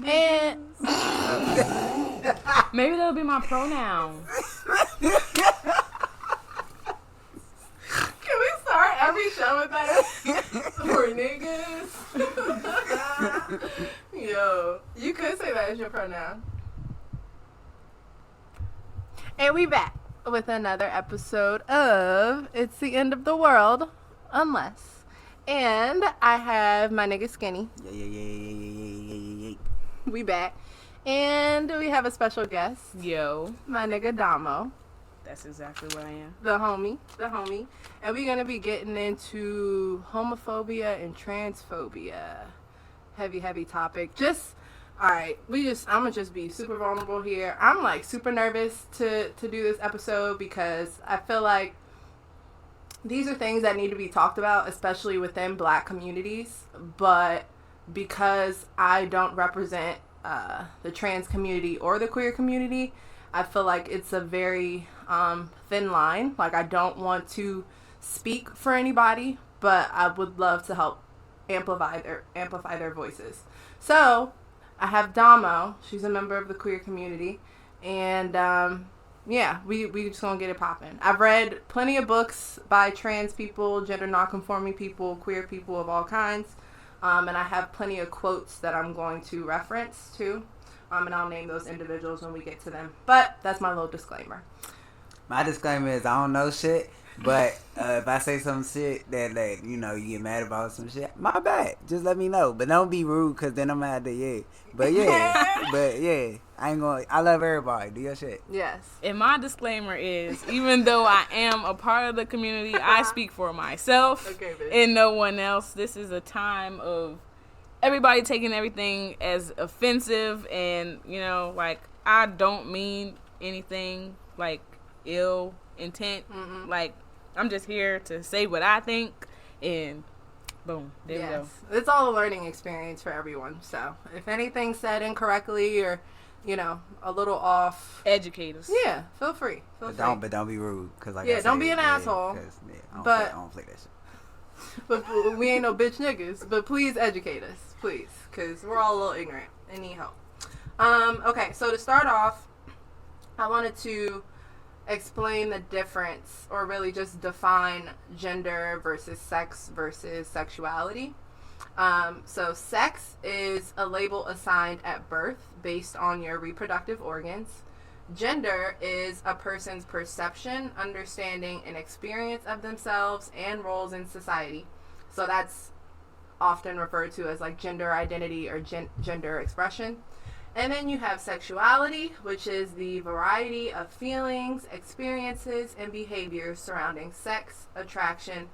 And maybe that'll be my pronoun. Can we start every show with that? For niggas. Yo, you could say that as your pronoun. And we back with another episode of It's the End of the World, Unless. And I have my nigga Skxnni. Yeah. We back. And we have a special guest. Yo. My nigga Domo. That's exactly what I am. The homie. And we're going to be getting into homophobia and transphobia. Heavy topic. I'm going to just be super vulnerable here. I'm like super nervous to do this episode because I feel like these are things that need to be talked about, especially within Black communities. But because I don't represent the trans community or the queer community, I feel like it's a very thin line. Like, I don't want to speak for anybody, but I would love to help amplify their voices. So I have Domo. She's a member of the queer community, and we just gonna get it popping. I've read plenty of books by trans people, gender nonconforming people, queer people of all kinds, and I have plenty of quotes that I'm going to reference too. And I'll name those individuals when we get to them. But that's my little disclaimer. My disclaimer is I don't know shit, but if I say some shit that, like, you know, you get mad about some shit, my bad. Just let me know. But don't be rude, because then I'm mad at But I love everybody. Do your shit. Yes. And my disclaimer is, even though I am a part of the community, I speak for myself and no one else. This is a time of everybody taking everything as offensive, and, you know, like, I don't mean anything, like, ill intent. Mm-mm. Like, I'm just here to say what I think, and boom, there we go. It's all a learning experience for everyone, so if anything's said incorrectly or, you know, a little off, educate us. Yeah, feel free. But don't be rude, because don't be an asshole. I don't play that shit. But we ain't no bitch niggas. But please educate us, please, because we're all a little ignorant and need help. Okay, so to start off, I wanted to explain the difference, or really just define gender versus sex versus sexuality. So sex is a label assigned at birth based on your reproductive organs. Gender is a person's perception, understanding, and experience of themselves and roles in society. So that's often referred to as like gender identity or gender expression. And then you have sexuality, which is the variety of feelings, experiences, and behaviors surrounding sex, attraction,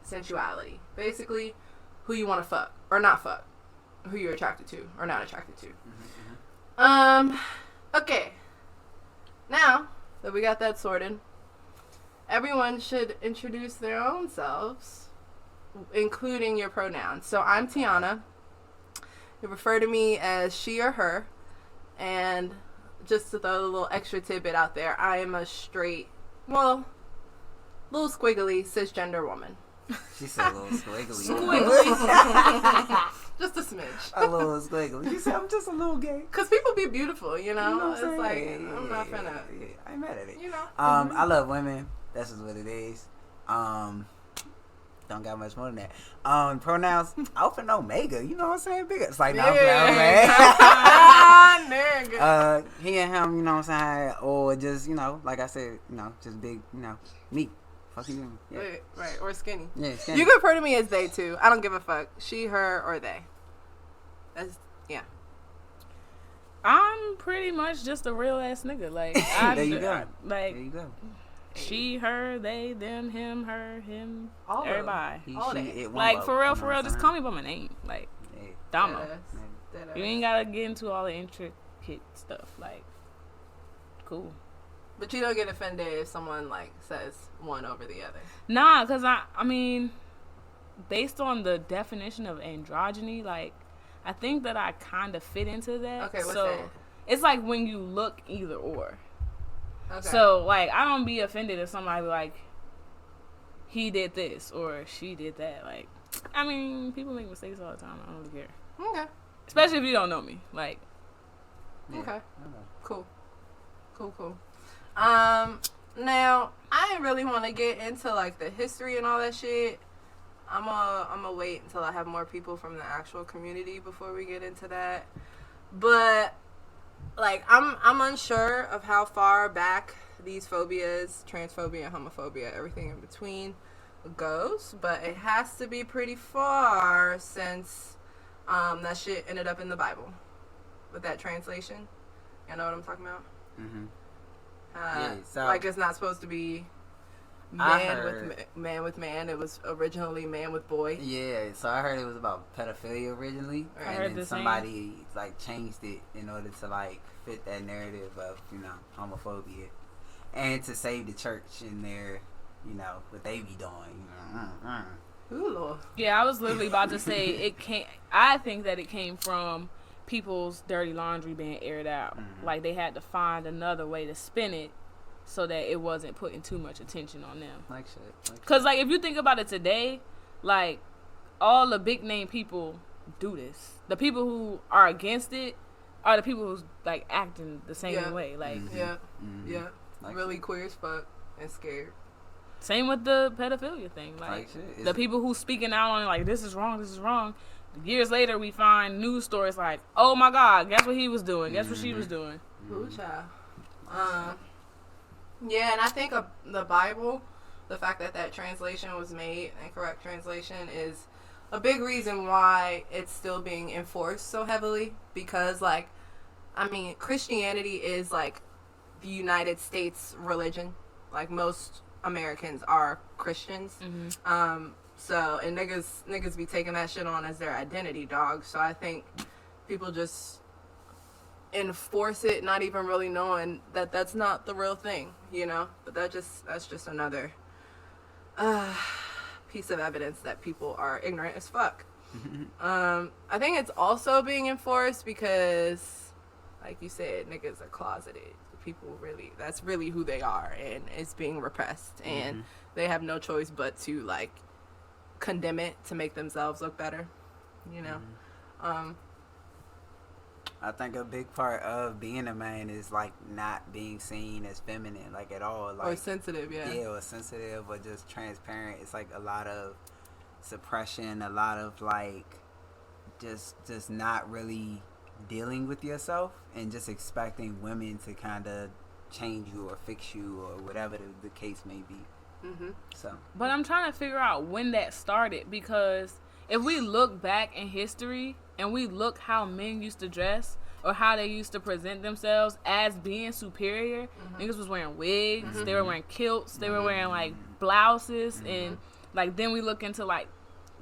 sensuality. Basically, who you want to fuck or not fuck, who you're attracted to or not attracted to. Okay. Now that we got that sorted, everyone should introduce their own selves, including your pronouns. So I'm Tiana. You refer to me as she or her. And just to throw a little extra tidbit out there, I am a straight, little squiggly cisgender woman. She said a little squiggly. Just a smidge. A little squiggly. She said I'm just a little gay. Because people be beautiful, you know? You know what it's like, yeah, I'm not finna. Yeah, I ain't mad at it. You know? I love women. That's just what it is. Don't got much more than that. Pronouns, Alpha and Omega. You know what I'm saying? Big. It's like, no, man. He and him, you know what I'm saying? Or just, you know, like I said, you know, just big, you know, me. Fuck you. Yeah. Right, or skinny. Yeah, skinny. You can refer to me as they too. I don't give a fuck. She, her, or they. That's, yeah. I'm pretty much just a real ass nigga. Like, there you go. Like, there you go. She, her, they, them, him, her, him, all everybody. He, all she, that. it, like, for real, just call me. me by my name. Like, Yeah. Domo. Deadass. You ain't gotta get into all the intricate stuff. Like, cool. But you don't get offended if someone, like, says one over the other. Nah, because I mean, based on the definition of androgyny, like, I think that I kind of fit into that. Okay, what's so that? It's like when you look either or. Okay. So, like, I don't be offended if somebody, like, he did this or she did that. Like, I mean, people make mistakes all the time. I don't really care. Okay. Especially if you don't know me. Like. Yeah. Okay. Cool. Now I really want to get into like the history and all that shit. I'm gonna wait until I have more people from the actual community before we get into that. But like I'm unsure of how far back these phobias, transphobia, homophobia, everything in between goes, but it has to be pretty far since that shit ended up in the Bible with that translation. You know what I'm talking about? Mm-hmm. Yeah, so like it's not supposed to be man with man. It was originally man with boy. Yeah, so I heard it was about pedophilia originally, and then somebody like changed it in order to like fit that narrative of homophobia, and to save the church in their what they be doing. Ooh, Lord. Yeah, I was literally about to say it came. I think that it came from people's dirty laundry being aired out. Mm-hmm. Like they had to find another way to spin it so that it wasn't putting too much attention on them. Like shit. Because like if you think about it today, like all the big name people do this. The people who are against it are the people who's like acting the same way. Like like really shit. Queer as fuck and scared. Same with the pedophilia thing. Like the people who speaking out on it, like this is wrong. Years later, we find news stories like, "Oh my God, guess what he was doing? Guess what she was doing?" Ooh, child. Yeah, and I think the Bible, the fact that translation was made, incorrect translation, is a big reason why it's still being enforced so heavily. Because, like, I mean, Christianity is like the United States religion. Like most Americans are Christians. Mm-hmm. So, and niggas be taking that shit on as their identity, dog. So I think people just enforce it, not even really knowing that that's not the real thing, But that's just another piece of evidence that people are ignorant as fuck. I think it's also being enforced because, like you said, niggas are closeted. People that's really who they are, and it's being repressed, and they have no choice but to like condemn it to make themselves look better, I think a big part of being a man is like not being seen as feminine, like at all, like or sensitive, or sensitive, or just transparent. It's like a lot of suppression, a lot of like just not really dealing with yourself, and just expecting women to kind of change you or fix you or whatever the case may be. So, but I'm trying to figure out when that started, because if we look back in history and we look how men used to dress or how they used to present themselves as being superior, niggas was wearing wigs, they were wearing kilts, they were wearing like blouses, and like then we look into like,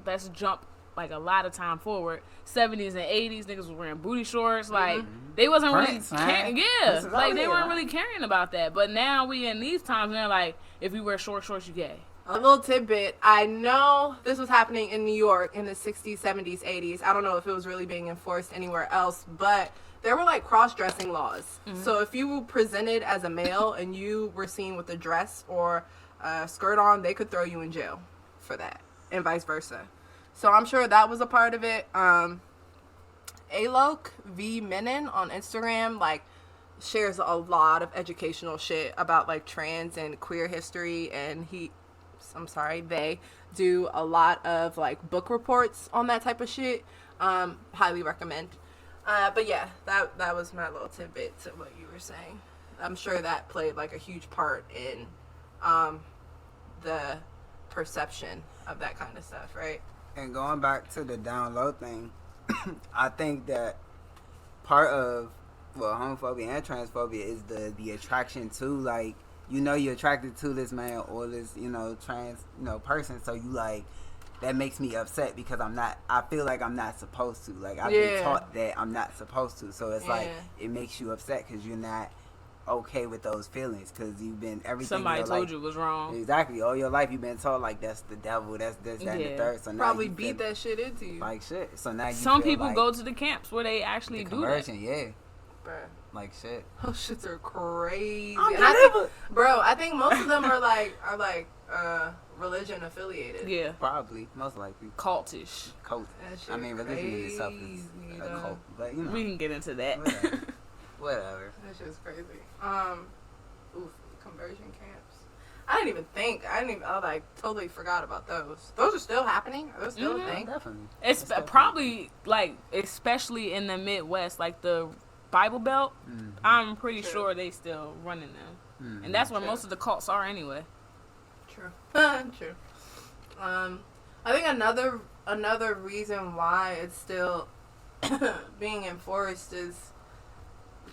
let's jump like a lot of time forward, 70s and 80s, niggas was wearing booty shorts, like they wasn't really caring, like they weren't really caring about that. But now we in these times, and they're like, if you wear shorts, you gay. A little tidbit, I know this was happening in New York in the 60s, 70s, 80s. I don't know if it was really being enforced anywhere else, but there were like cross-dressing laws. So if you presented as a male and you were seen with a dress or a skirt on, they could throw you in jail for that, and vice versa. So I'm sure that was a part of it. Alok V Menon on Instagram like shares a lot of educational shit about like trans and queer history, and they do a lot of like book reports on that type of shit. Highly recommend. But yeah, that was my little tidbit to what you were saying. I'm sure that played like a huge part in the perception of that kind of stuff, right? And going back to the down low thing, I think that part of homophobia and transphobia is the attraction to, like, you're attracted to this man or this trans person, so you like, that makes me upset because I feel like I'm not supposed to, like I've been taught that I'm not supposed to, so it's like it makes you upset because you're not okay with those feelings, because you've been everything somebody told you was wrong. Exactly, all your life you've been told like that's the devil, that's this, that, and the third. So now probably beat that shit into you like shit. So now some people like go to the camps where they actually do conversion, that. Bruh. Like shit. Those shits are crazy. I think most of them are like religion affiliated. Yeah. Probably, most likely. Cultish. Cult. I mean, religion in itself is a cult, but you know. We can get into that. Whatever. That shit's crazy. Conversion camps. I totally forgot about those. Those are still happening? Are those still a thing? Definitely. It's probably, like, especially in the Midwest, like the Bible Belt, I'm pretty sure they still running them. And that's where most of the cults are anyway. True. True. I think another reason why it's still being enforced is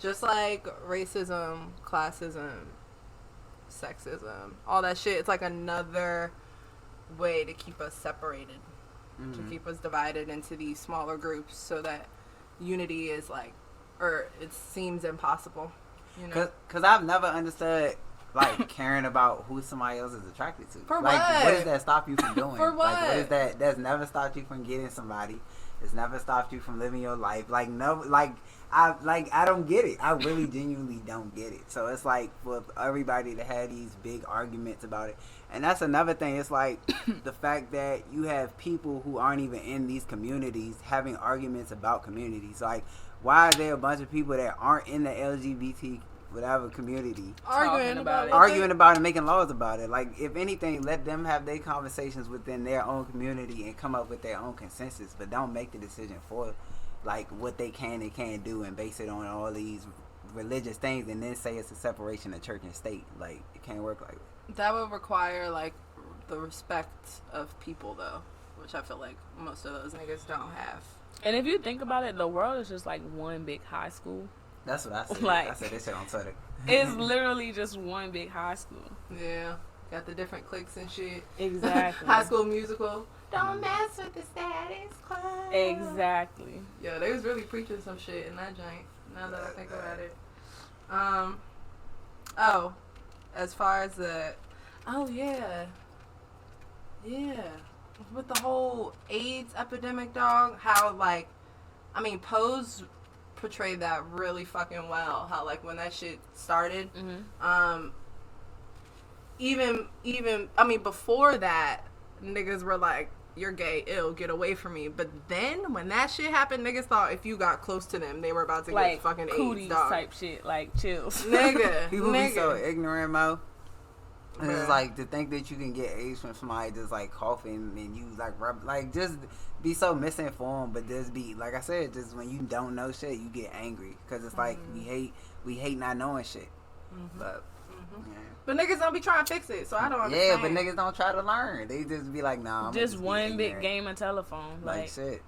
just like racism, classism, sexism, all that shit. It's like another way to keep us separated, to keep us divided into these smaller groups so that unity is like, or it seems impossible. You know? Cause I've never understood like caring about who somebody else is attracted to. For like, what? What does that stop you from doing? For what? Like, what is that? That's never stopped you from getting somebody. It's never stopped you from living your life. Like, no, I don't get it. I really genuinely don't get it. So it's like for everybody to have these big arguments about it. And that's another thing. It's like the fact that you have people who aren't even in these communities having arguments about communities. Like, why are there a bunch of people that aren't in the LGBT whatever community arguing about it and making laws about it? Like, if anything, let them have their conversations within their own community and come up with their own consensus, but don't make the decision for like what they can and can't do and base it on all these religious things and then say it's a separation of church and state. Like, it can't work like that. That would require like the respect of people though, which I feel like most of those niggas don't have. And if you think about it, the world is just like one big high school. That's what I said. Like, I said this shit on Twitter. It's literally just one big high school. Yeah. Got the different cliques and shit. Exactly. High School Musical. Don't mess with the status quo. Exactly. Yeah, they was really preaching some shit in that joint, now that I think about it. As far as with the whole AIDS epidemic, dog, how, like, I mean, Pose portrayed that really fucking well. How, like, when that shit started, before that, niggas were like, you're gay, ill, get away from me. But then, when that shit happened, niggas thought if you got close to them, they were about to get fucking AIDS, dog. Type shit, like, chills. Nigga. People be so ignorant, Mo. And Bruh. it's like, to think that you can get AIDS from somebody just, like, coughing and you, like, rub, like, just be so misinformed, but just be, like I said, just when you don't know shit, you get angry. Because it's like, we hate not knowing shit. But, yeah. But niggas don't be trying to fix it, so I don't understand. Yeah, but niggas don't try to learn. They just be like, nah, I'm just one big game of telephone. Like shit.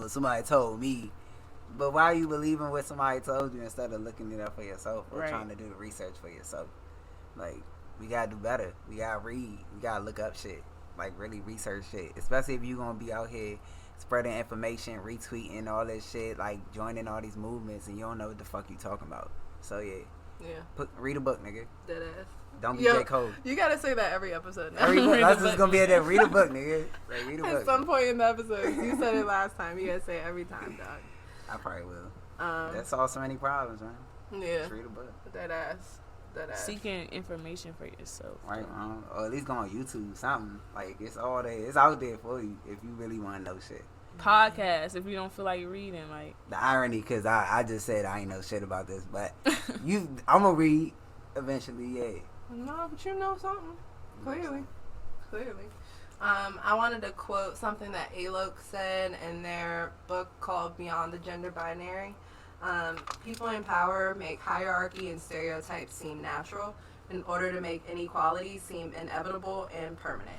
Somebody told me. But why are you believing what somebody told you instead of looking it up for yourself or trying to do the research for yourself? Like, we gotta do better. We gotta read. We gotta look up shit. Like, really research shit. Especially if you gonna be out here spreading information, retweeting all this shit, like joining all these movements, and you don't know what the fuck you talking about. So yeah. Read a book, nigga. Dead ass. Don't be J. Cole. You gotta say that every episode. Every book. That's just gonna be at that. Read a book, nigga. Like, read a book. At some point in the episode, you said it last time. You gotta say it every time, dog. I probably will. That solves so many problems, man. Yeah. Just read a book. Dead ass. Seeking information for yourself. Right, or at least go on YouTube, something. Like, it's all there. It's out there for you if you really want to know shit. Podcast, if you don't feel like reading, like. The irony, because I just said I ain't know shit about this, but I'm going to read eventually, yeah. No, but you know something. Clearly. I wanted to quote something that Alok said in their book called Beyond the Gender Binary. People in power make hierarchy and stereotypes seem natural in order to make inequality seem inevitable and permanent.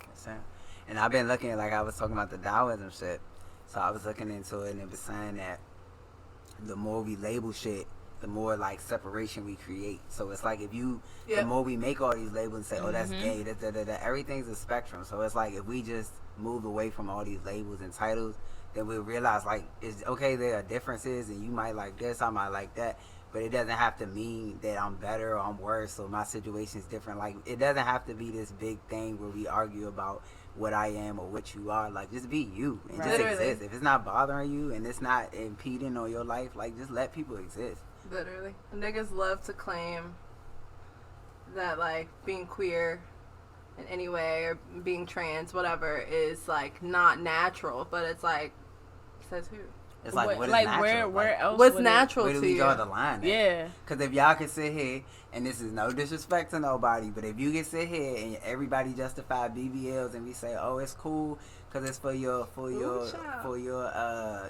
That's it. And I've been looking, like I was talking about the Taoism shit. So I was looking into it and it was saying that the more we label shit, the more like separation we create. So it's like the more we make all these labels and say, oh, that's gay, everything's a spectrum. So it's like if we just move away from all these labels and titles, then we'll realize like it's okay, there are differences and you might like this, I might like that, but it doesn't have to mean that I'm better or I'm worse or my situation's different. Like, it doesn't have to be this big thing where we argue about what I am or what you are. Like, just be you and just exist. If it's not bothering you and it's not impeding on your life, like, just let people exist. Literally. Niggas love to claim that like being queer in any way or being trans, whatever, is like not natural, but it's like, says who? It's like, what is like natural? where else? What's natural where do to we you? draw the line at? Yeah. Because if y'all can sit here, and this is no disrespect to nobody, but if you can sit here and everybody justify BBLs and we say, oh, it's cool because it's for your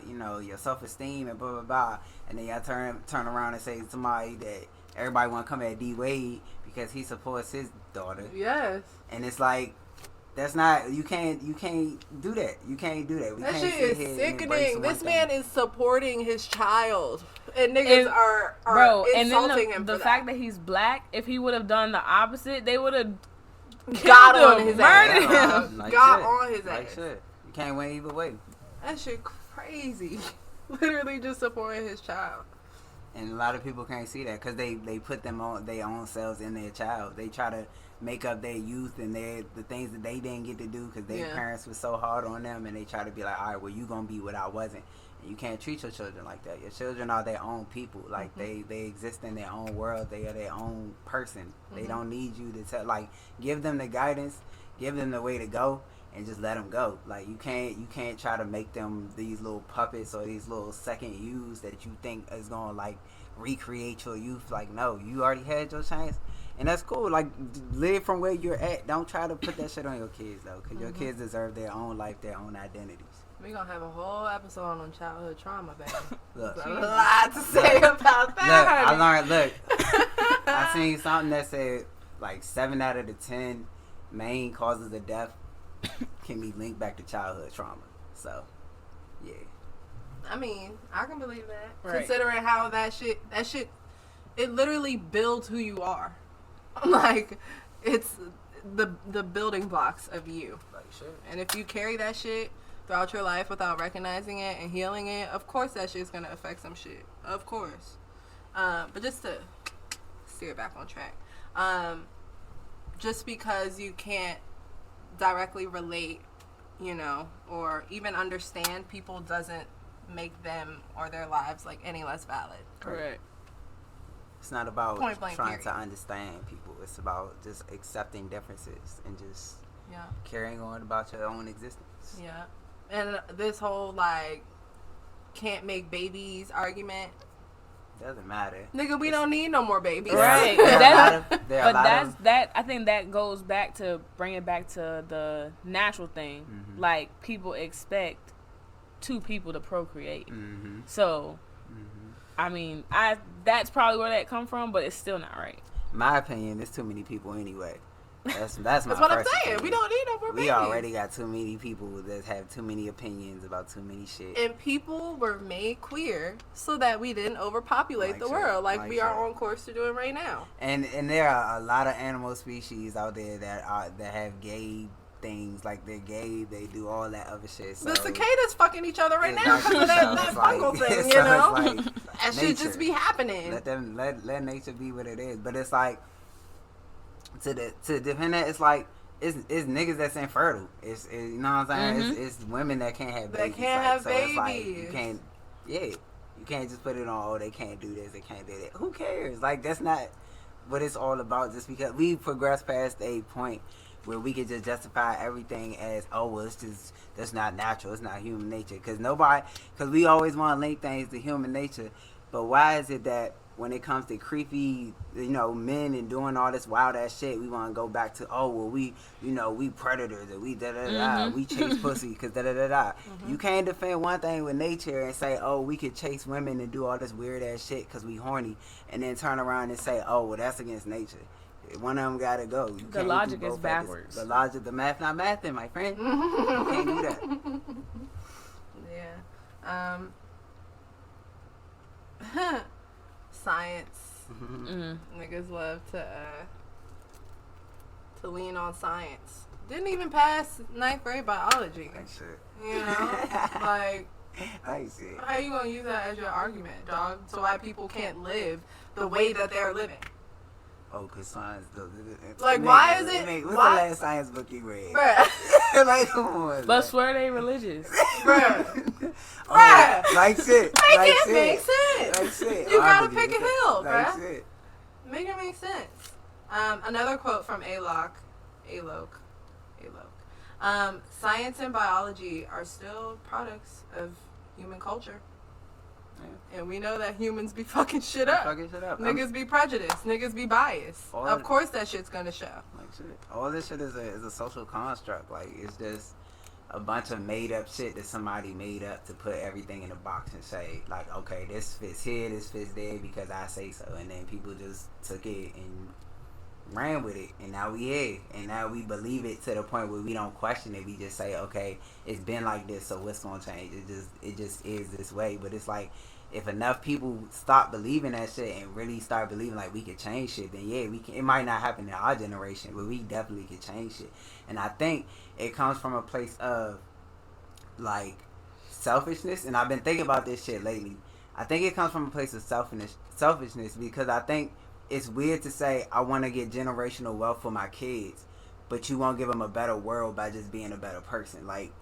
you know, your self-esteem and blah blah blah, and then y'all turn around and say to somebody that everybody want to come at D Wade because he supports his daughter. Yes. And it's like, that's not, you can't do that. You can't do that. We That can't shit sit is here and embrace sickening. one This thing. man is supporting his child, and niggas are bro, insulting and then him. the for fact that he's black, if he would have done the opposite, they would have got on his murdered ass. him. Like got shit. on his Like ass. shit. You can't win either way. That shit crazy. Literally just supporting his child. And a lot of people can't see that because they put them on their own selves in their child. They try to make up their youth and the things that they didn't get to do because their parents were so hard on them, and they try to be like, all right, well, you gonna be what I wasn't. And you can't treat your children like that. Your children are their own people. Like they exist in their own world. They are their own person. They don't need you to tell. Like, give them the guidance, give them the way to go, and just let them go. Like, you can't try to make them these little puppets or these little second yous that you think is gonna like recreate your youth. Like, no, you already had your chance, and that's cool. Like, live from where you're at. Don't try to put that shit on your kids though, because your kids deserve their own life, their own identities. We're gonna have a whole episode on childhood trauma, baby. Look, There's a lot to say about that. Look, I learned. I seen something that said like 7 out of the 10 main causes of death can be linked back to childhood trauma. So, yeah. I mean, I can believe that. Right. Considering how that shit, it literally builds who you are. Like, it's the building blocks of you. Like shit. And if you carry that shit throughout your life without recognizing it and healing it, of course that shit's gonna affect some shit. Of course. But just to steer back on track, just because you can't directly relate, you know, or even understand people doesn't make them or their lives like any less valid. Correct. It's not about Point blank trying period. to understand people. It's about just accepting differences and just carrying on about your own existence. Yeah. And this whole like can't make babies argument, Doesn't matter. nigga, we don't need no more babies. Right. I think that goes back to bring it back to the natural thing. Mm-hmm. Like, people expect two people to procreate. Mm-hmm. So, I mean, that's probably where that come from, but it's still not right. My opinion, there's too many people anyway. That's my That's what I'm first saying. opinion. We don't need no more babies. We already got too many people that have too many opinions about too many shit. And people were made queer so that we didn't overpopulate Like the so. world like Like we are so. on course to doing right now. And there are a lot of animal species out there that have gay things. Like, they're gay, they do all that other shit. So The cicadas fucking each other right now because of that it's like- fungal thing, so you know? it's like That should nature. just be happening. Let nature be what it is. But it's like, to defend that, it's like, it's niggas that's infertile. It's you know what I'm saying? It's women that can't have babies. That can't have so it's like, babies. you can't just put it on, oh, they can't do this, they can't do that. Who cares? Like, that's not what it's all about. Just because we progressed past a point where we could just justify everything as, oh, well, it's just, that's not natural, it's not human nature. Because we always want to link things to human nature. But why is it that when it comes to creepy, you know, men and doing all this wild ass shit, we want to go back to, oh, well, we predators and we da-da-da-da, we chase pussy because da-da-da-da. You can't defend one thing with nature and say, oh, we could chase women and do all this weird ass shit because we horny, and then turn around and say, oh, well, that's against nature. One of them gotta go. You The can't logic do is both backwards. The logic, the math not mathing, my friend. You can't do that. Yeah. Science. Niggas love to lean on science. Didn't even pass 9th grade biology. Like shit. You know? Like, I see. how you gonna use that as your argument, dog? So why people can't live the way that they're living? Oh, cause science. Like, why is it? What's Why? the last science book you read? Bruh. Like, come on. But swear they religious. Bruh. Oh, like shit. Make Like it shit. make sense. Like shit. You Oh, I gotta believe pick a it. hill, Like bruh. shit. Make it make sense. Another quote from Alok. Science and biology are still products of human culture. Yeah. And we know that humans be fucking shit up. Niggas be prejudiced. Niggas be biased. Of course that shit's gonna show. Like shit. All this shit is a social construct. Like, it's just a bunch of made up shit that somebody made up to put everything in a box and say, like, okay, this fits here, this fits there because I say so. And then people just took it and ran with it, and now we here, and now we believe it to the point where we don't question it. We just say, okay, it's been like this, so what's gonna change? It just is this way. But it's like, if enough people stop believing that shit and really start believing like we could change shit, then yeah, we can. It might not happen in our generation, but we definitely could change shit. And I think it comes from a place of like selfishness, and I've been thinking about this shit lately. I think it comes from a place of selfishness because I think it's weird to say I want to get generational wealth for my kids, but you won't give them a better world by just being a better person. Like,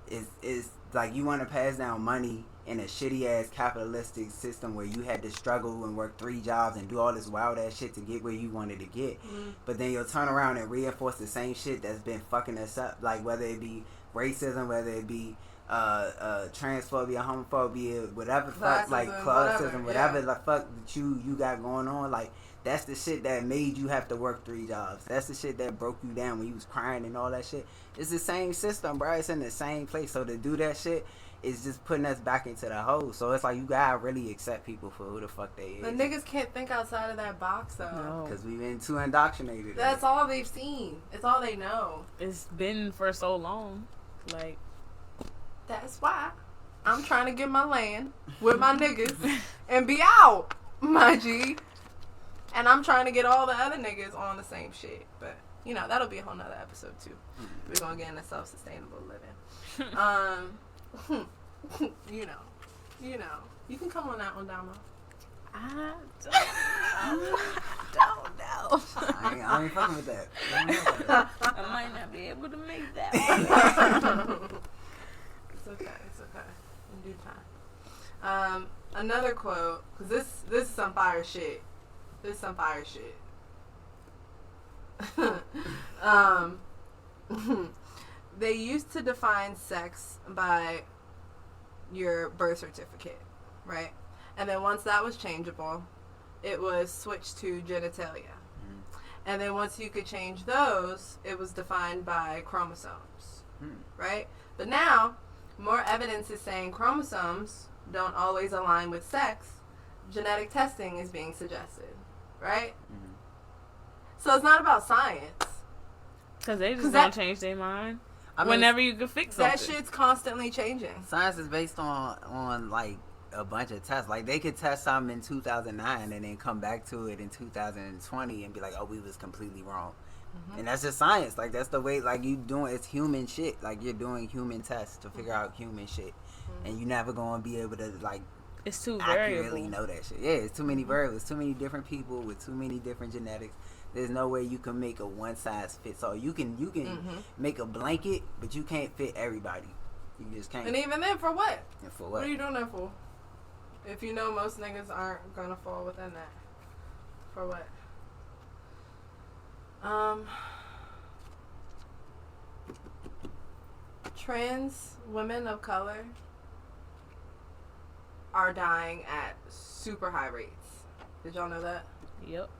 it's like you want to pass down money in a shitty ass capitalistic system where you had to struggle and work 3 jobs and do all this wild ass shit to get where you wanted to get. But then you'll turn around and reinforce the same shit that's been fucking us up, like whether it be racism, whether it be transphobia, homophobia, whatever fuck, like classism, whatever the fuck that you got going on. Like, that's the shit that made you have to work 3 jobs. That's the shit that broke you down when you was crying and all that shit. It's the same system, bro. It's in the same place. So to do that shit is just putting us back into the hole. So it's like you gotta really accept people for who the fuck they is. The niggas can't think outside of that box, though. Because we've been too indoctrinated. That's all they've seen. It's all they know. It's been for so long. Like, that's why I'm trying to get my land with my niggas and be out, my G. And I'm trying to get all the other niggas on the same shit. But, you know, that'll be a whole nother episode, too. We're going to get into self-sustainable living. You know. You can come on that one, Domo. I don't know. I ain't fucking with that. I might not be able to make that one. It's okay. In due time. Another quote, because this is some fire shit. They used to define sex by your birth certificate, right? And then once that was changeable, it was switched to genitalia. And then once you could change those, it was defined by chromosomes, right? But now, more evidence is saying chromosomes don't always align with sex. Genetic testing is being suggested, right? So it's not about science. Because they just don't change their mind. Whenever you can fix something. That shit's constantly changing. Science is based on like a bunch of tests. Like, they could test something in 2009 and then come back to it in 2020 and be like, oh, we was completely wrong. And that's just science. Like, that's the way, like, you doing, it's human shit. Like, you're doing human tests to figure out human shit. And you never gonna be able to, like, it's too accurately variable. know that shit. Yeah, it's too many variables. Too many different people with too many different genetics. There's no way you can make a one size fits all. You can make a blanket, but you can't fit everybody. You just can't. And even then, for what? And for what? What are you doing that for? If you know most niggas aren't gonna fall within that. For what? Trans women of color are dying at super high rates. Did y'all know that? Yep.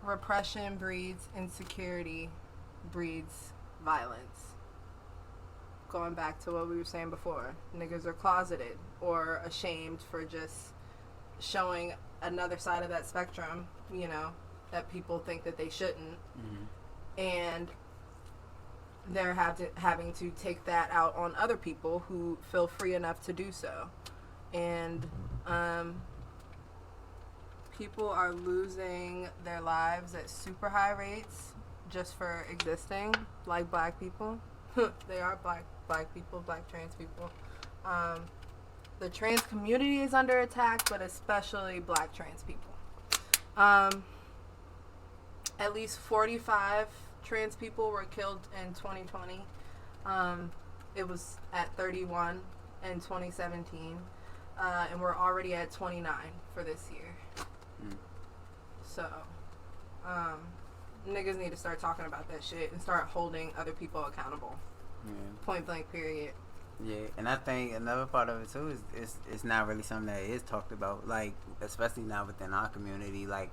Repression breeds insecurity, breeds violence. Going back to what we were saying before, niggas are closeted or ashamed for just showing another side of that spectrum, you know, that people think that they shouldn't. And they're having to take that out on other people who feel free enough to do so. And people are losing their lives at super high rates just for existing, like black people. They are black people, black trans people. The trans community is under attack, but especially black trans people. At least 45 trans people were killed in 2020. It was at 31 in 2017. and we're already at 29 for this year. So, niggas need to start talking about that shit and start holding other people accountable. Point blank, period. Yeah, and I think another part of it too is it's not really something that is talked about, like, especially not within our community. Like,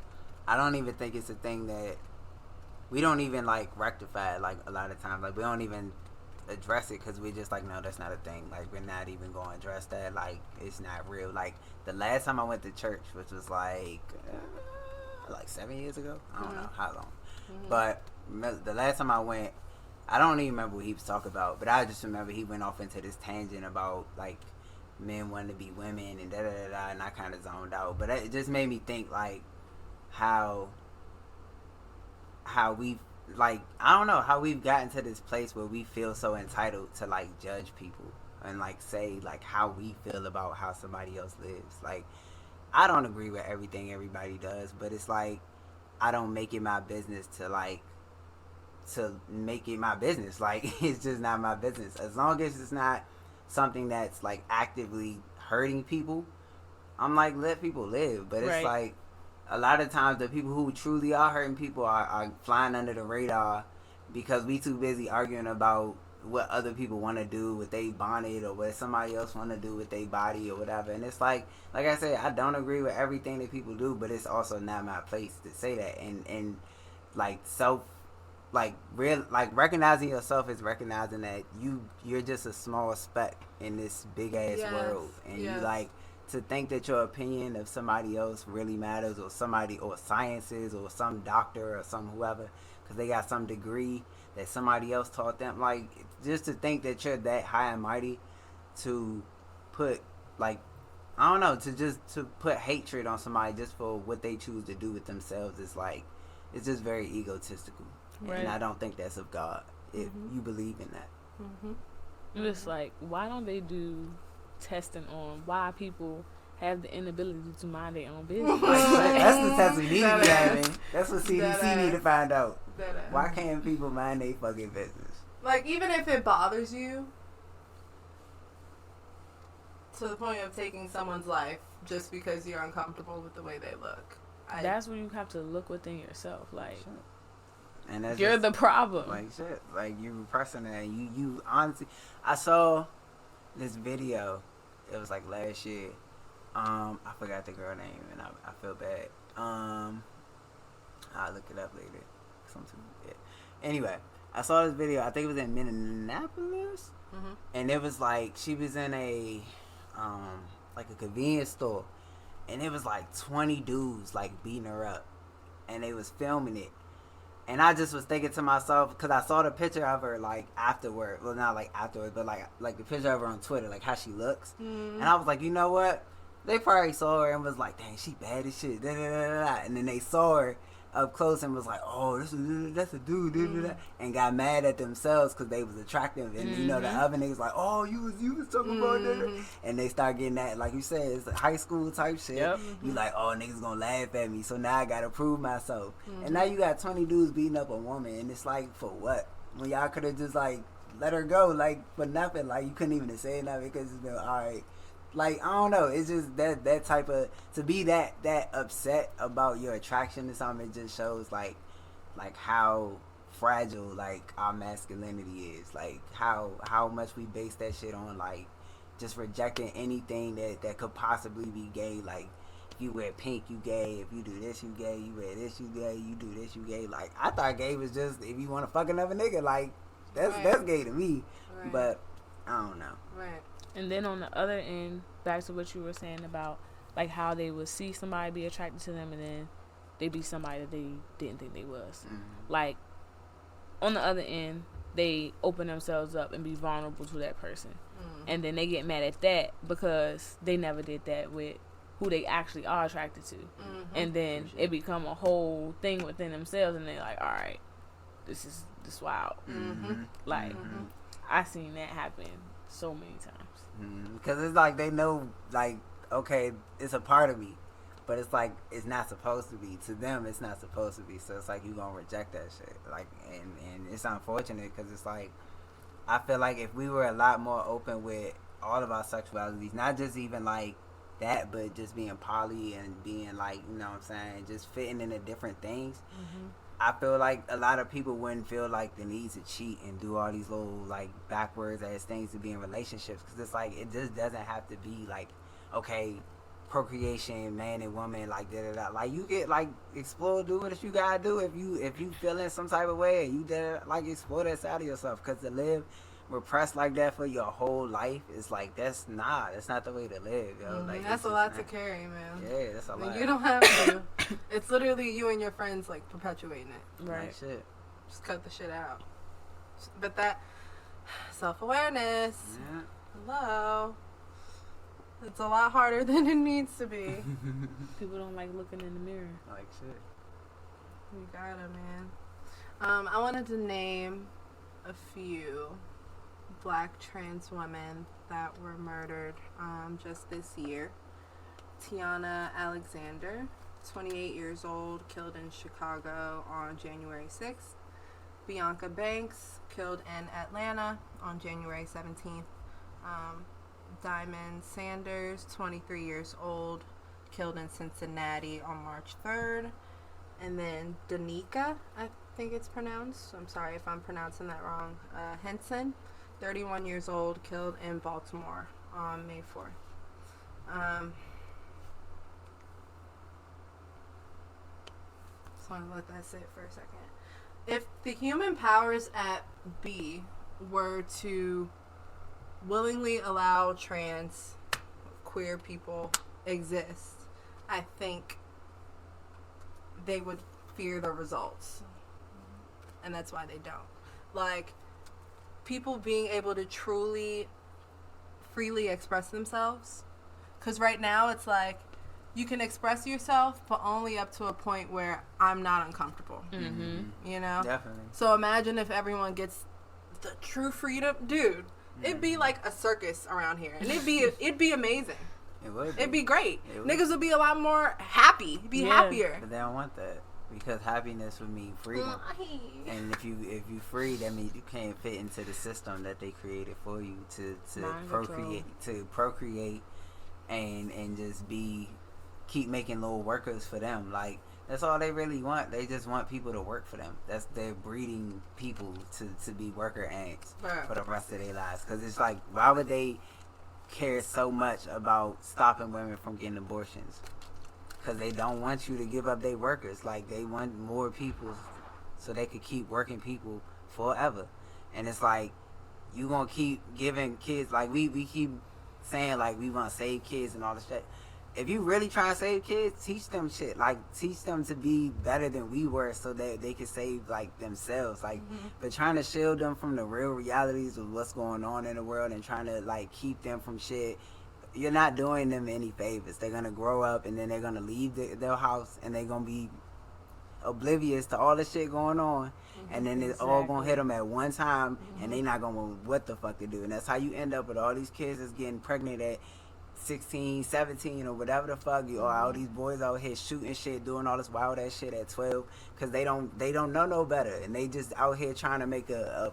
I don't even think it's a thing that we don't even, like, rectify, like, a lot of times. Like, we don't even address it because we just like, no, that's not a thing. Like, we're not even going to address that. Like, it's not real. Like, the last time I went to church, which was like 7 years ago. I don't know how long. But the last time I went, I don't even remember what he was talking about, but I just remember he went off into this tangent about, like, men wanting to be women and da-da-da-da, and I kind of zoned out. But it just made me think, like, how we, like, I don't know, how we've gotten to this place where we feel so entitled to, like, judge people and, like, say, like, how we feel about how somebody else lives. Like, I don't agree with everything everybody does, but it's like, I don't make it my business to make it my business. Like, it's just not my business. As long as it's not something that's, like, actively hurting people, I'm like, let people live. But it's like, a lot of times the people who truly are hurting people are flying under the radar because we too busy arguing about what other people want to do with their bonnet or what somebody else want to do with their body or whatever. And it's like I said, I don't agree with everything that people do, but it's also not my place to say that. And like, recognizing yourself is recognizing that you're just a small speck in this big ass world, and you, like, to think that your opinion of somebody else really matters, or sciences, or some doctor or some whoever, because they got some degree that somebody else taught them. Like, just to think that you're that high and mighty to put, like, I don't know, to put hatred on somebody just for what they choose to do with themselves is like, it's just very egotistical. And I don't think that's of God if you believe in that. It's like, why don't they do testing on why people have the inability to mind their own business? That's the test we need to be having. That's what CDC need to find out. Why can't people mind their fucking business? Like, even if it bothers you to the point of taking someone's life just because you're uncomfortable with the way they look, that's when you have to look within yourself. Like, and that's you're the problem. Like, shit. Like, you repressing that. You honestly, I saw this video. It was like last year. I forgot the girl name, and I feel bad. I'll look it up later. Anyway, I saw this video. I think it was in Minneapolis, and it was like, she was in a like a convenience store, and it was like 20 dudes, like, beating her up, and they was filming it. And I just was thinking to myself, because I saw the picture of her, like, afterward. Well, not, like, afterward, but, like the picture of her on Twitter, like, how she looks. And I was like, you know what? They probably saw her and was like, dang, she bad as shit. Da, da, da, da. And then they saw her up close and was like, oh, that's a dude. Da, da, da. And got mad at themselves because they was attractive. And, you know, the other niggas like, oh, you was talking about that. And they start getting that, like you said, it's like high school type shit. You like, oh, niggas gonna laugh at me, so now I gotta prove myself. And now you got 20 dudes beating up a woman, and it's like, for what? When y'all could have just, like, let her go, like, for nothing. Like, you couldn't even say nothing because it's been, all right. Like, I don't know, it's just that type of, to be that upset about your attraction to something, it just shows, like how fragile, like, our masculinity is. Like, how much we base that shit on, like, just rejecting anything that could possibly be gay. Like, if you wear pink, you gay. If you do this, you gay. You wear this, you gay. You do this, you gay. Like, I thought gay was just if you want to fuck another nigga. Like, that's gay to me. But I don't know. And then on the other end, back to what you were saying about, like, how they would see somebody, be attracted to them, and then they be somebody that they didn't think they was. Like, on the other end, they open themselves up and be vulnerable to that person. And then they get mad at that because they never did that with who they actually are attracted to. And then it become a whole thing within themselves, and they're like, all right, this is wild. Like, I seen that happen so many times. Because it's like, they know, like, okay, it's a part of me, but it's like, it's not supposed to be. To them, it's not supposed to be. So it's like, you gonna reject that shit. Like, and it's unfortunate because it's like, I feel like if we were a lot more open with all of our sexualities, not just even like that, but just being poly and being like, you know what I'm saying, just fitting into different things. I feel like a lot of people wouldn't feel like the need to cheat and do all these little like backwards ass things to be in relationships, because it's like it just doesn't have to be like, okay, procreation, man and woman, like da da da. Like you get like explore, do what you gotta do if you feeling some type of way, and you like explore that side of yourself. Because to live repressed like that for your whole life is like that's not the way to live, yo. Like that's a lot to carry, man. Yeah, that's a lot. You don't have to. It's literally you and your friends like perpetuating it. Right. Like, shit. Just cut the shit out. But that self-awareness. Yeah. Hello. It's a lot harder than it needs to be. People don't like looking in the mirror. Like shit. You gotta, man. I wanted to name a few Black trans women that were murdered just this year. Tiana Alexander, 28 years old, killed in Chicago on January 6th. Bianca Banks, killed in Atlanta on January 17th. Diamond Sanders, 23 years old, killed in Cincinnati on March 3rd. And then Danica, I think it's pronounced. I'm sorry if I'm pronouncing that wrong. Henson, 31 years old, killed in Baltimore on May 4th. Just want to let that sit for a second. If the human powers at B were to willingly allow trans queer people exist, I think they would fear the results. And that's why they don't. Like, people being able to truly freely express themselves. Because right now it's like, you can express yourself, but only up to a point where I'm not uncomfortable. You know? Definitely. So imagine if everyone gets the true freedom. Dude, it'd be like a circus around here. And it'd be amazing. It would be. It'd be great. Would. Niggas would be a lot more happy. Happier. But they don't want that. Because happiness would mean freedom. And if you free, that means you can't fit into the system that they created for you to procreate and just keep making little workers for them. Like, that's all they really want. They just want people to work for them. They're breeding people to be worker ants for the rest of their lives. Because it's like, why would they care so much about stopping women from getting abortions? Because they don't want you to give up their workers. Like, they want more people so they could keep working people forever. And it's like, you gonna keep giving kids, like, we keep saying, like, we want to save kids and all this shit. If you really try to save kids, teach them shit. Like, teach them to be better than we were so that they could save, like, themselves. Like, but trying to shield them from the real realities of what's going on in the world and trying to, like, keep them from shit, you're not doing them any favors. They're going to grow up and then they're going to leave their house and they're going to be oblivious to all the shit going on. And then it's all going to hit them at one time and they're not going to know what the fuck to do. And that's how you end up with all these kids that's getting pregnant at 16, 17 or whatever the fuck, or all these boys out here shooting shit, doing all this wild ass shit at 12 because they don't know no better, and they just out here trying to make a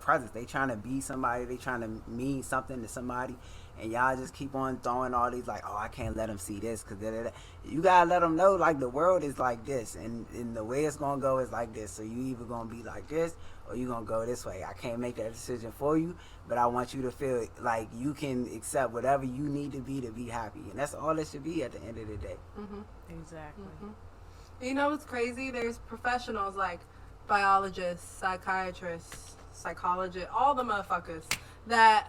presence. They trying to be somebody, they trying to mean something to somebody, and y'all just keep on throwing all these like, oh, I can't let them see this because you gotta let them know like the world is like this, and the way it's gonna go is like this. So you either gonna be like this or you gonna go this way. I can't make that decision for you, but I want you to feel like you can accept whatever you need to be happy, and that's all it should be at the end of the day. Exactly. You know what's crazy? There's professionals like biologists, psychiatrists, psychologists, all the motherfuckers that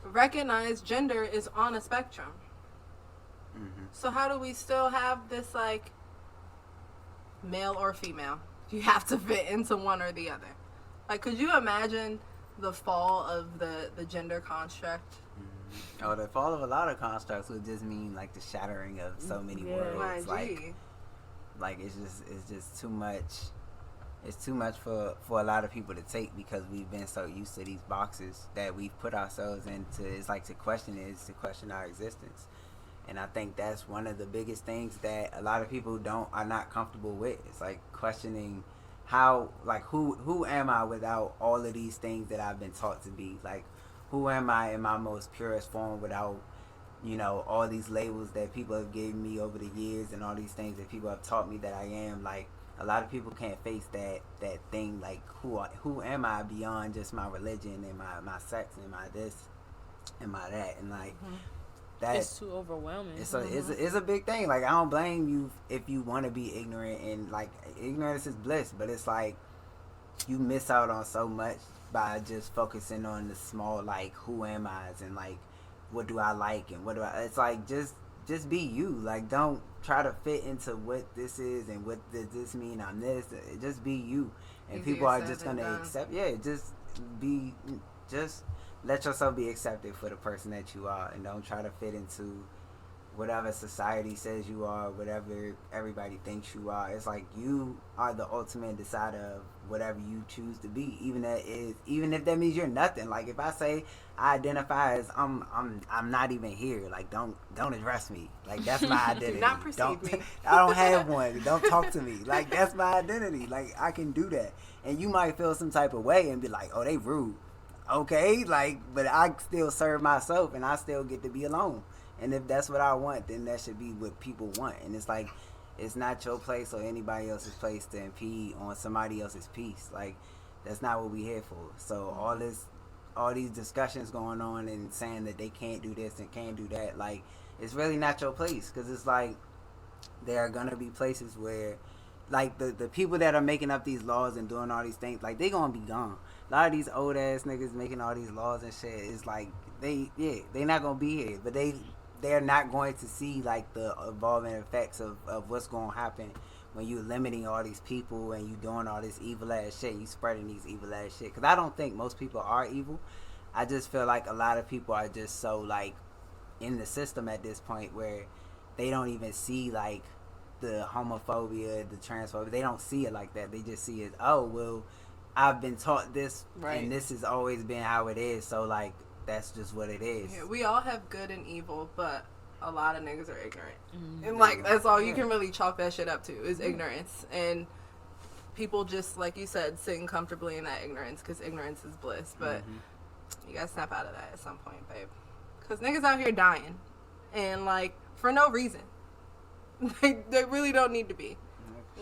recognize gender is on a spectrum. So how do we still have this like male or female? You have to fit into one or the other. Like, could you imagine the fall of the gender construct? Oh, the fall of a lot of constructs would just mean like the shattering of so many worlds. Like it's just too much. It's too much for a lot of people to take because we've been so used to these boxes that we've put ourselves into. It's like to question our existence. And I think that's one of the biggest things that a lot of people are not comfortable with. It's like questioning how, like, who am I without all of these things that I've been taught to be? Like, who am I in my most purest form without you know, all these labels that people have given me over the years and all these things that people have taught me that I am, like, a lot of people can't face that thing, like, who am I beyond just my religion and my sex and my this and my that, and like that. It's too overwhelming. It's a big thing. Like, I don't blame you if you want to be ignorant, and like, ignorance is bliss, but it's like you miss out on so much by just focusing on the small, like, who am I, and like, what do I like and what do I. It's like, just be you. Like, don't try to fit into what this is and what does this mean. I'm this. Just be you, and people are just gonna accept. Yeah, just let yourself be accepted for the person that you are, and don't try to fit into whatever society says you are, whatever everybody thinks you are. It's like, you are the ultimate decider of whatever you choose to be, even if that means you're nothing. Like, if I say I identify as I'm not even here, like, don't address me. Like, that's my identity. Do not perceive me. I don't have one. Don't talk to me. Like, that's my identity. Like, I can do that. And you might feel some type of way and be like, oh, they rude. Okay, like, but I still serve myself, and I still get to be alone. And if that's what I want, then that should be what people want. And it's like, it's not your place or anybody else's place to impede on somebody else's peace. Like, that's not what we here for. So all these discussions going on and saying that they can't do this and can't do that, like, it's really not your place. Because it's like, there are gonna be places where, like, the people that are making up these laws and doing all these things, like, they gonna be gone. A lot of these old ass niggas making all these laws and shit, is like, they not gonna be here, but they're not going to see, like, the evolving effects of what's going to happen when you limiting all these people and you doing all this evil ass shit, you spreading these evil ass shit. Because I don't think most people are evil. I just feel like a lot of people are just so, like, in the system at this point where they don't even see, like, the homophobia, the transphobia. They don't see it like that. They just see it, oh, well, I've been taught this, right, and this has always been how it is, so, like, that's just what it is. Yeah, we all have good and evil, but a lot of niggas are ignorant. And, like, that's all you can really chalk that shit up to, is ignorance. And people just, like you said, sitting comfortably in that ignorance, because ignorance is bliss. But you gotta snap out of that at some point, babe. Because niggas out here dying. And, like, for no reason. They really don't need to be.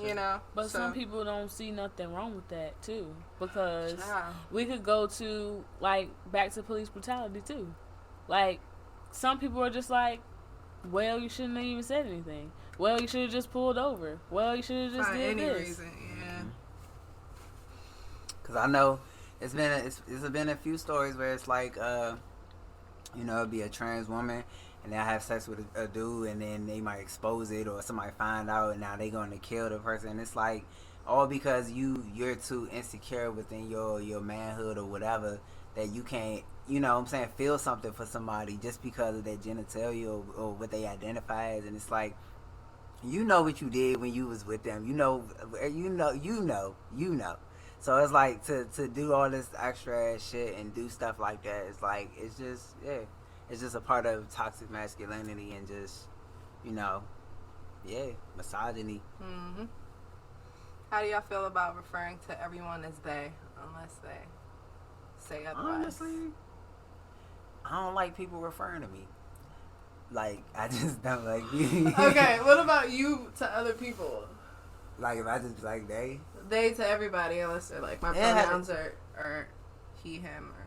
You know, but some people don't see nothing wrong with that too, because we could go to, like, back to police brutality too. Like, some people are just like, well, you shouldn't have even said anything. Well, you should have just pulled over. Well, you should have just did any this. Reason, yeah. Because I know it's been a few stories where it's like, you know, it'd be a trans woman, and they'll have sex with a dude, and then they might expose it, or somebody find out, and now they're going to kill the person. And it's like, all because you're too insecure within your manhood or whatever, that you can't, you know what I'm saying, feel something for somebody just because of their genitalia or what they identify as. And it's like, you know what you did when you was with them. You know. So it's like, to do all this extra ass shit and do stuff like that, it's like, it's just, yeah. It's just a part of toxic masculinity and just, you know, misogyny. Mm-hmm. How do y'all feel about referring to everyone as they, unless they say otherwise? Honestly, I don't like people referring to me. Like, I just don't like Okay, what about you to other people? Like, if I just be like they? They to everybody, unless they're like, my pronouns are he, him, or...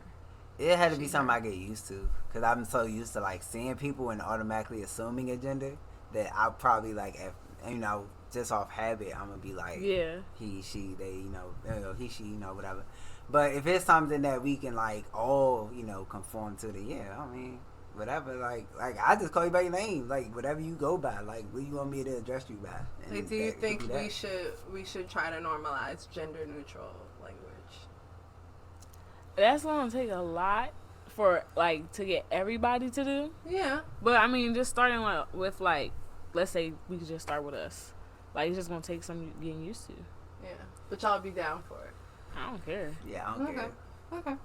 It had to be something I get used to, because I'm so used to, like, seeing people and automatically assuming a gender that I probably, like, you know, just off habit, I'm gonna be like, he, she, they, you know, he, she, you know, whatever. But if it's something that we can, like, all, you know, conform to, I mean, whatever. Like I just call you by your name, like, whatever you go by, like, what you want me to address you by. Like, do you think we should try to normalize gender neutral language? That's gonna take a lot for, like, to get everybody to do. Yeah. But I mean, just starting with, like, let's say we could just start with us. Like, it's just gonna take some getting used to. Yeah. But y'all be down for it. I don't care. Yeah, I don't care. Okay.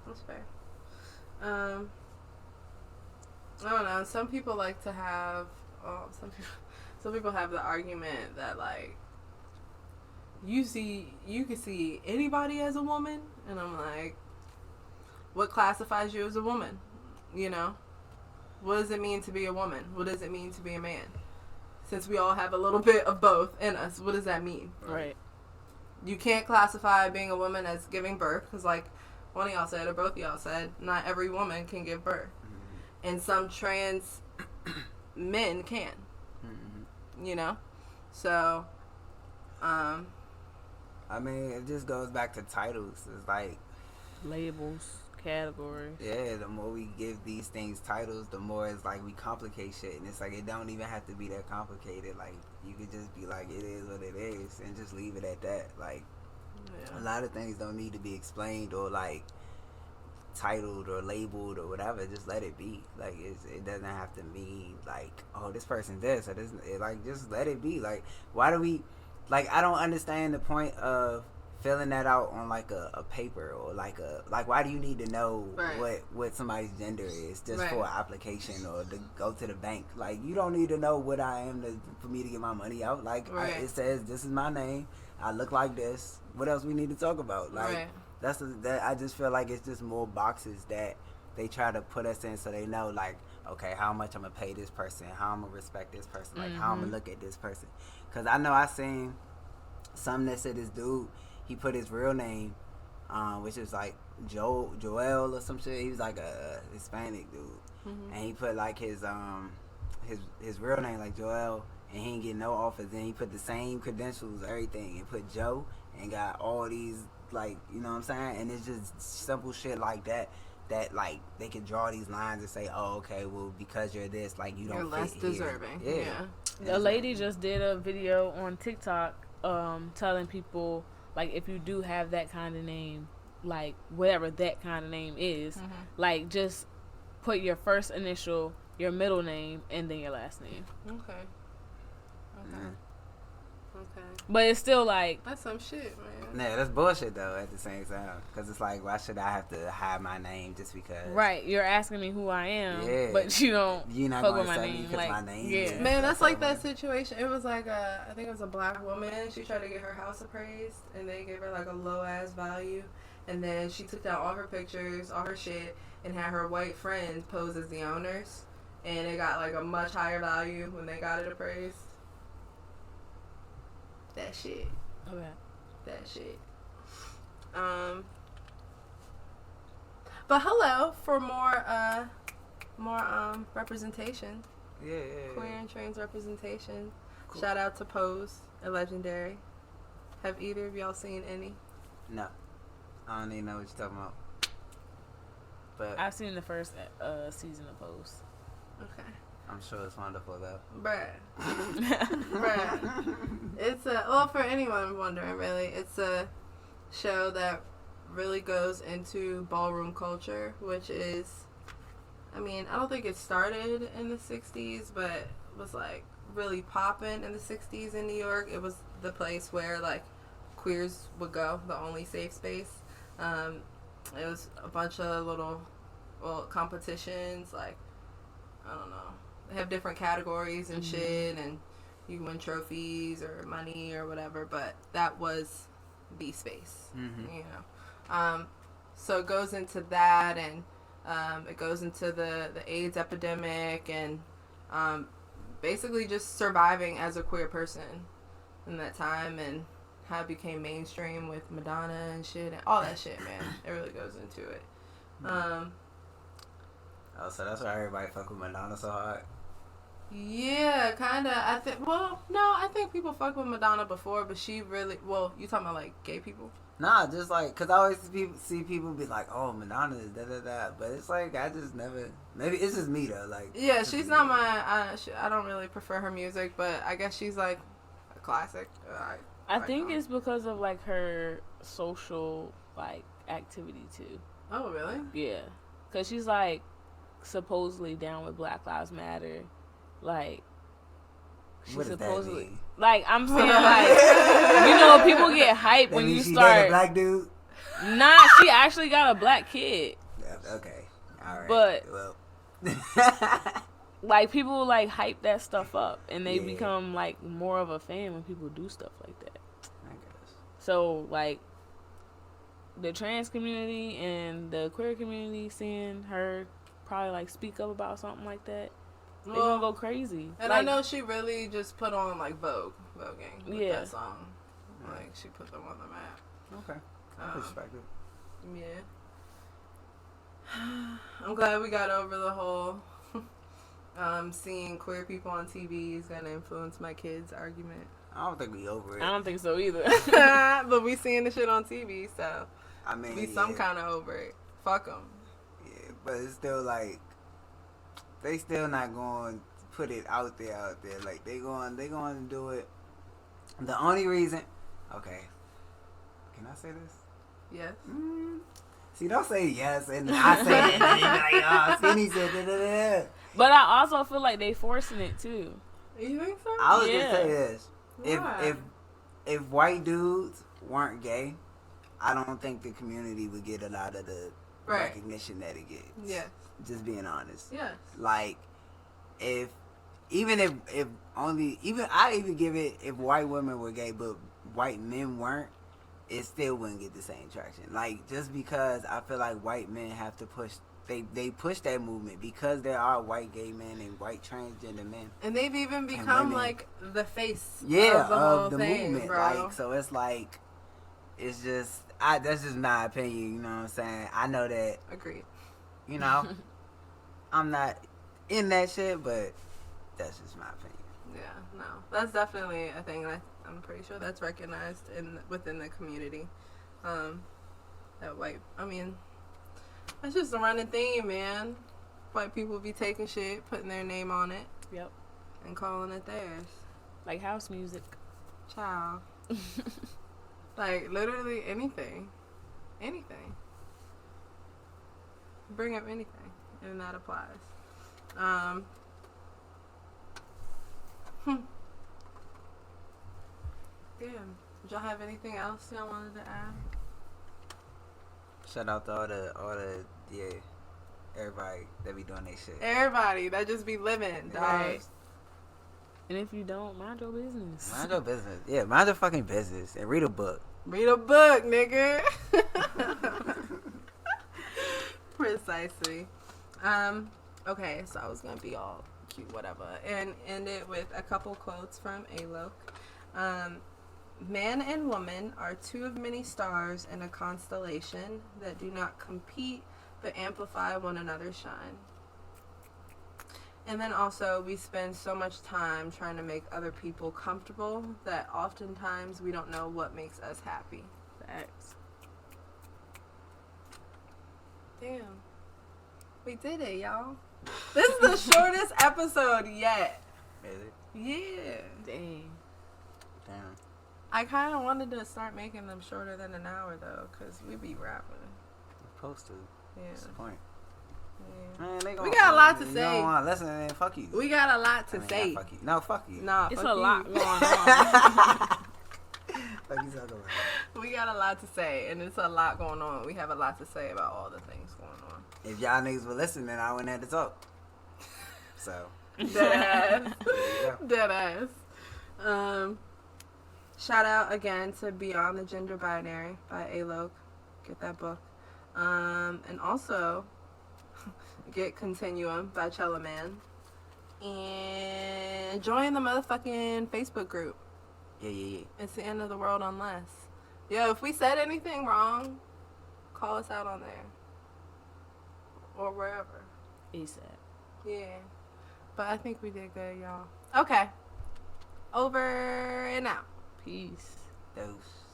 That's fair. I don't know. Some people like to have. Some people have the argument that, like, you can see anybody as a woman, and I'm like, what classifies you as a woman? You know? What does it mean to be a woman? What does it mean to be a man? Since we all have a little bit of both in us, what does that mean? Right. You can't classify being a woman as giving birth, because like one of y'all said, or both of y'all said, not every woman can give birth. Mm-hmm. And some trans men can. Mm-hmm. You know? So, I mean, it just goes back to titles. It's like... labels, categories. Yeah, the more we give these things titles, the more it's like we complicate shit. And it's like, it don't even have to be that complicated. Like, you could just be like, it is what it is, and just leave it at that. Like, a lot of things don't need to be explained or like titled or labeled or whatever. Just let it be. Like, it doesn't have to mean like, oh, this person this or this. Like, just let it be. Like, why do we, like, I don't understand the point of filling that out on like a paper or like why do you need to know what somebody's gender is just for an application or to go to the bank? Like, you don't need to know what I am for me to get my money out. Like, it says this is my name, I look like this. What else we need to talk about? Like, that I just feel like it's just more boxes that they try to put us in so they know, like, okay, how much I'm gonna pay this person, how I'm gonna respect this person, like how I'm gonna look at this person. Because I know I seen something that said this dude, he put his real name, which is like Joel or some shit. He was like a Hispanic dude, and he put like his real name like Joel, and he didn't get no offers. Then he put the same credentials, everything, and put Joe, and got all these, like, you know what I'm saying? And it's just simple shit like that. That like they could draw these lines and say, oh, okay, well, because you're this, like, you don't you're less fit deserving. Yeah. A lady just did a video on TikTok, telling people, like, if you do have that kind of name, like, whatever that kind of name is, like, just put your first initial, your middle name, and then your last name. Okay. But it's still like... that's some shit, man. Yeah, that's bullshit, though, at the same time. Because it's like, why should I have to hide my name just because? Right. You're asking me who I am, but you don't You're not fuck going with to my say name. me because my name is. Man, that's like that situation. It was like I think it was a black woman. She tried to get her house appraised, and they gave her like a low-ass value. And then she took down all her pictures, all her shit, and had her white friends pose as the owners. And it got like a much higher value when they got it appraised. That shit. Okay. That shit. But hello for more representation. Yeah. Queer and trans representation. Cool. Shout out to Pose and Legendary. Have either of y'all seen any? No. I don't even know what you're talking about. But I've seen the first season of Pose. Okay. I'm sure it's wonderful, though. Bruh. It's well, for anyone wondering, really, it's a show that really goes into ballroom culture, which is, I mean, I don't think it started in the 60s, but was like really popping in the 60s in New York. It was the place where like queers would go, the only safe space. It was a bunch of little, competitions, like, I don't know. They have different categories and shit, and you win trophies or money or whatever, but that was the space, you know. So it goes into that, and it goes into the AIDS epidemic, and basically just surviving as a queer person in that time, and how it became mainstream with Madonna and shit, and all that shit, man. It really goes into it. Oh, so that's why everybody fuck with Madonna so hard? Yeah, kind of. I think people fuck with Madonna before, but she really, you talking about like gay people? Nah, just like, cause I always see people be like, oh, Madonna is da-da-da, but it's like, I just never, maybe it's just me though, like. Yeah, she's not I don't really prefer her music, but I guess she's like a classic. I think it's because of like her social like activity too. Oh, really? Yeah, cause she's like supposedly down with Black Lives Matter. Like, what supposedly that mean? Like, I'm saying, like, you know, people get hyped when you start. A black dude? Nah, she actually got a black kid. Okay, all right. But well, like, people like hype that stuff up, and they become like more of a fan when people do stuff like that. I guess. So like, the trans community and the queer community seeing her probably like speak up about something like that, they're gonna go crazy. And like, I know she really just put on like voguing with that song. Like she put them on the map. Okay, perspective. Yeah. I'm glad we got over the whole seeing queer people on TV is gonna influence my kids argument. I don't think we over it. I don't think so either. But we seeing the shit on TV, so I mean, we some kind of over it. Fuck them. Yeah, but it's still like they still not going to put it out there. Like they going to do it. The only reason, okay, can I say this? Yes. See, don't say yes, and I say it, and like, oh, Skxnni said da. But I also feel like they forcing it too. You think so? I was gonna say this: Why? if white dudes weren't gay, I don't think the community would get a lot of the recognition that it gets. Yes. Just being honest. Yes. Like, I even give it if white women were gay, but white men weren't, it still wouldn't get the same traction. Like, just because I feel like white men have to push, they push that movement because there are white gay men and white transgender men. And they've even become like the face of the thing, movement. bro. Like, so it's like, it's just, that's just my opinion, you know what I'm saying? I know that. Agreed. You know, I'm not in that shit, but that's just my opinion. Yeah, no. That's definitely a thing, and I'm pretty sure that's recognized within the community. That's just a running theme, man. White people be taking shit, putting their name on it. Yep. And calling it theirs. Like house music. Child. Like, literally anything. Anything. Bring up anything, and that applies. Yeah. Did y'all have anything else y'all wanted to add? Shout out to all the everybody that be doing their shit. Everybody that just be living, dog. Right. And if you don't, mind your business. Mind your business. Yeah, mind your fucking business and read a book. Read a book, nigga. Precisely. Okay, so I was gonna be all cute, whatever, and end it with a couple quotes from Alok. Man and woman are two of many stars in a constellation that do not compete but amplify one another's shine. And then also, we spend so much time trying to make other people comfortable that oftentimes we don't know what makes us happy. Facts. Damn. We did it, y'all. This is the shortest episode yet. Is it? Yeah. Dang. Damn. I kind of wanted to start making them shorter than an hour, though, because we be rapping. We're supposed to. Yeah. What's the point? Yeah. Man, We got a lot to you say. don't want to listen, man. Fuck you. We got a lot to say. Fuck you. No, fuck you. Nah, It's fuck a you. lot going on. Fuck you talking about. We got a lot to say, and it's a lot going on. We have a lot to say about all the things going on. If y'all niggas were listening, I wouldn't have to talk. So. Deadass. There you go. Deadass. Shout out again to Beyond the Gender Binary by Alok. Get that book. And also get Continuum by Chella Man. And join the motherfucking Facebook group. Yeah. It's the end of the world unless. Yo, if we said anything wrong, call us out on there. Or wherever. ASAP. Yeah. But I think we did good, y'all. Okay. Over and out. Peace. Dose.